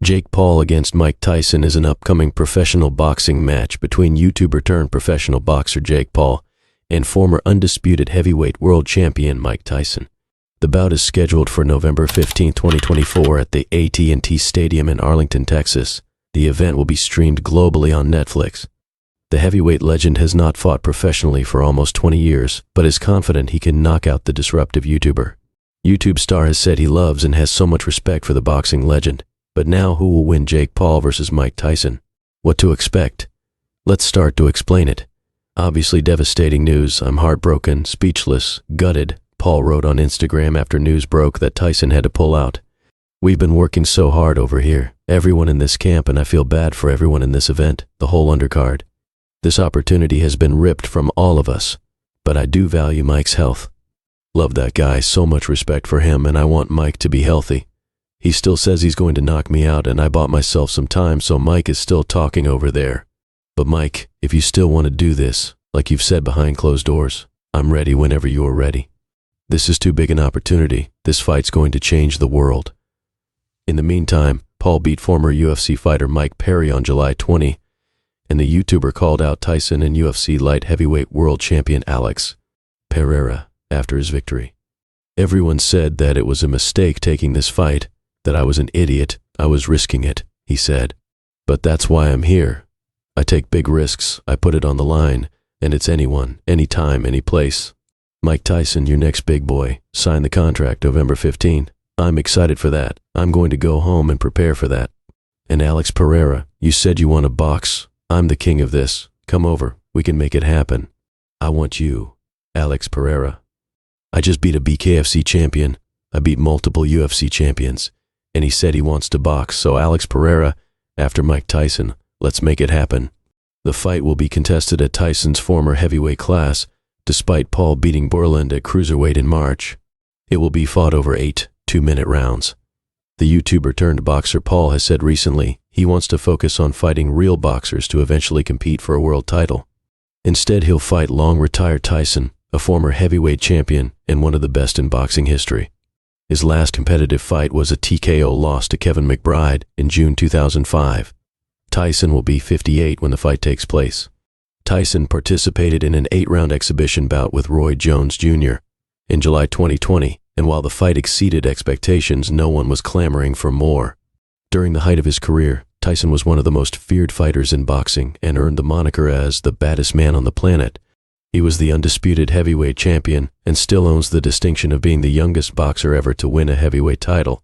Jake Paul against Mike Tyson is an upcoming professional boxing match between YouTuber turned professional boxer Jake Paul and former undisputed heavyweight world champion Mike Tyson. The bout is scheduled for November 15, 2024 at the AT&T Stadium in Arlington, Texas. The event will be streamed globally on Netflix. The heavyweight legend has not fought professionally for almost 20 years, but is confident he can knock out the disruptive YouTuber. YouTube star has said he loves and has so much respect for the boxing legend. But now who will win Jake Paul versus Mike Tyson? What to expect? Let's start to explain it. Obviously devastating news. I'm heartbroken, speechless, gutted, Paul wrote on Instagram after news broke that Tyson had to pull out. We've been working so hard over here, everyone in this camp, and I feel bad for everyone in this event, the whole undercard. This opportunity has been ripped from all of us, but I do value Mike's health. Love that guy, so much respect for him, and I want Mike to be healthy. He still says he's going to knock me out, and I bought myself some time, so Mike is still talking over there. But Mike, if you still want to do this, like you've said behind closed doors, I'm ready whenever you're ready. This is too big an opportunity. This fight's going to change the world. In the meantime, Paul beat former UFC fighter Mike Perry on July 20, and the YouTuber called out Tyson and UFC light heavyweight world champion Alex Pereira after his victory. Everyone said that it was a mistake taking this fight, that I was an idiot, I was risking it, he said. But that's why I'm here. I take big risks, I put it on the line, and it's anyone, anytime, any place. Mike Tyson, your next big boy, sign the contract November 15. I'm excited for that. I'm going to go home and prepare for that. And Alex Pereira, you said you want to box. I'm the king of this. Come over, we can make it happen. I want you, Alex Pereira. I just beat a BKFC champion. I beat multiple UFC champions. And he said he wants to box, so Alex Pereira, after Mike Tyson, let's make it happen. The fight will be contested at Tyson's former heavyweight class, despite Paul beating Borland at cruiserweight in March. It will be fought over 8 two-minute rounds. The YouTuber turned boxer Paul has said recently he wants to focus on fighting real boxers to eventually compete for a world title. Instead, he'll fight long-retired Tyson, a former heavyweight champion and one of the best in boxing history. His last competitive fight was a TKO loss to Kevin McBride in June 2005. Tyson will be 58 when the fight takes place. Tyson participated in an 8-round exhibition bout with Roy Jones Jr. in July 2020, and while the fight exceeded expectations, no one was clamoring for more. During the height of his career, Tyson was one of the most feared fighters in boxing and earned the moniker as the baddest man on the planet. He was the undisputed heavyweight champion and still owns the distinction of being the youngest boxer ever to win a heavyweight title.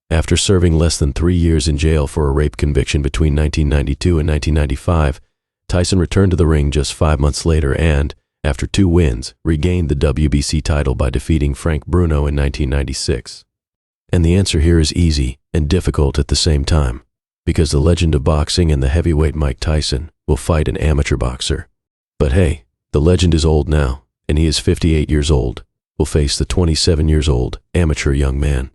After serving less than 3 years in jail for a rape conviction between 1992 and 1995, Tyson returned to the ring just 5 months later and, after 2 wins, regained the WBC title by defeating Frank Bruno in 1996. And the answer here is easy and difficult at the same time, because the legend of boxing and the heavyweight Mike Tyson will fight an amateur boxer. But hey, the legend is old now, and he is 58 years old, will face the 27 years old amateur young man.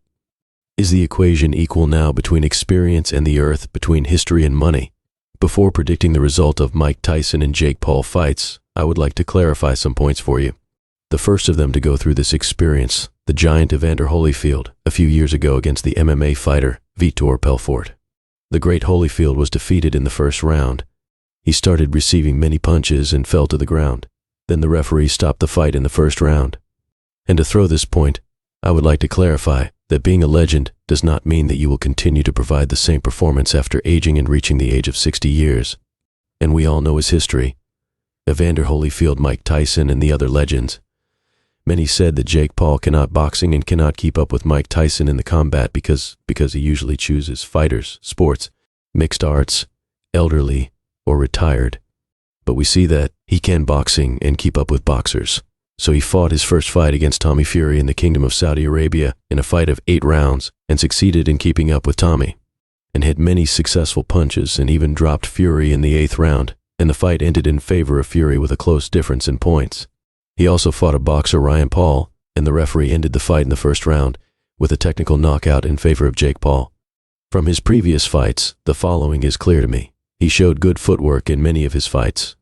Is the equation equal now between experience and the earth, between history and money? Before predicting the result of Mike Tyson and Jake Paul fights, I would like to clarify some points for you. The first of them to go through this experience, the giant Evander Holyfield, a few years ago against the MMA fighter Vitor Belfort. The great Holyfield was defeated in the first round. He started receiving many punches and fell to the ground. Then the referee stopped the fight in the first round. And to throw this point, I would like to clarify that being a legend does not mean that you will continue to provide the same performance after aging and reaching the age of 60 years. And we all know his history. Evander Holyfield, Mike Tyson, and the other legends. Many said that Jake Paul cannot boxing and cannot keep up with Mike Tyson in the combat because he usually chooses fighters, sports, mixed arts, elderly, or retired. But we see that he can boxing and keep up with boxers. So he fought his first fight against Tommy Fury in the Kingdom of Saudi Arabia in a fight of 8 rounds and succeeded in keeping up with Tommy, and hit many successful punches and even dropped Fury in the 8th round, and the fight ended in favor of Fury with a close difference in points. He also fought a boxer, Ryan Paul, and the referee ended the fight in the first round with a technical knockout in favor of Jake Paul. From his previous fights, the following is clear to me. He showed good footwork in many of his fights.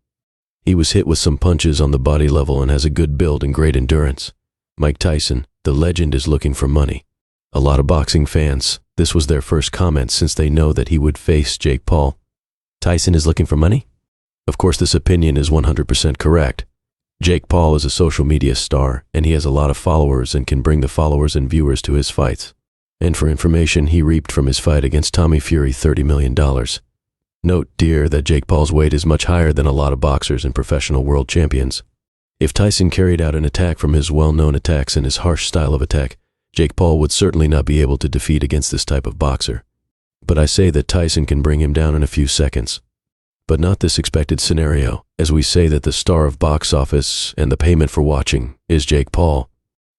He was hit with some punches on the body level and has a good build and great endurance. Mike Tyson, the legend, is looking for money. A lot of boxing fans, this was their first comment since they know that he would face Jake Paul. Tyson is looking for money? Of course, this opinion is 100% correct. Jake Paul is a social media star, and he has a lot of followers and can bring the followers and viewers to his fights. And for information, he reaped from his fight against Tommy Fury $30 million. Note, dear, that Jake Paul's weight is much higher than a lot of boxers and professional world champions. If Tyson carried out an attack from his well-known attacks and his harsh style of attack, Jake Paul would certainly not be able to defeat against this type of boxer. But I say that Tyson can bring him down in a few seconds. But not this expected scenario, as we say that the star of box office and the payment for watching is Jake Paul.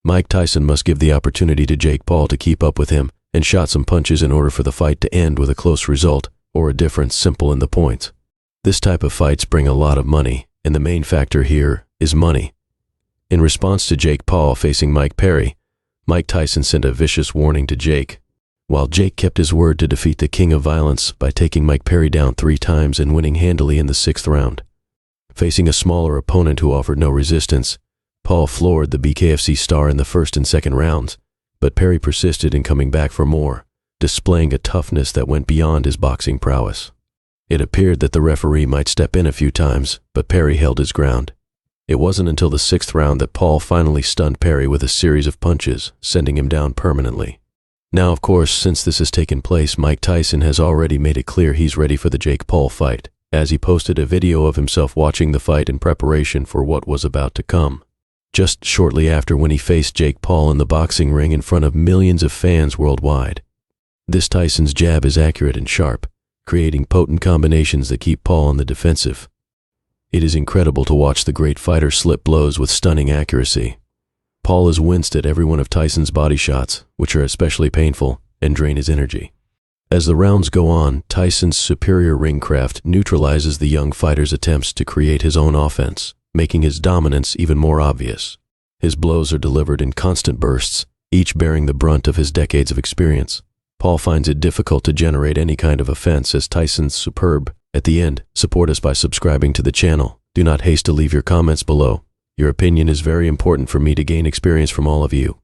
Mike Tyson must give the opportunity to Jake Paul to keep up with him and shot some punches in order for the fight to end with a close result or a difference simple in the points. This type of fights bring a lot of money, and the main factor here is money. In response to Jake Paul facing Mike Perry, Mike Tyson sent a vicious warning to Jake, while Jake kept his word to defeat the king of violence by taking Mike Perry down 3 times and winning handily in the 6th round. Facing a smaller opponent who offered no resistance, Paul floored the BKFC star in the 1st and 2nd rounds, but Perry persisted in coming back for more, displaying a toughness that went beyond his boxing prowess. It appeared that the referee might step in a few times, but Perry held his ground. It wasn't until the 6th round that Paul finally stunned Perry with a series of punches, sending him down permanently. Now, of course, since this has taken place, Mike Tyson has already made it clear he's ready for the Jake Paul fight, as he posted a video of himself watching the fight in preparation for what was about to come. Just shortly after when he faced Jake Paul in the boxing ring in front of millions of fans worldwide. This Tyson's jab is accurate and sharp, creating potent combinations that keep Paul on the defensive. It is incredible to watch the great fighter slip blows with stunning accuracy. Paul has winced at every one of Tyson's body shots, which are especially painful and drain his energy. As the rounds go on, Tyson's superior ring craft neutralizes the young fighter's attempts to create his own offense, making his dominance even more obvious. His blows are delivered in constant bursts, each bearing the brunt of his decades of experience. Paul finds it difficult to generate any kind of offense as Tyson's superb. At the end, support us by subscribing to the channel. Do not haste to leave your comments below. Your opinion is very important for me to gain experience from all of you.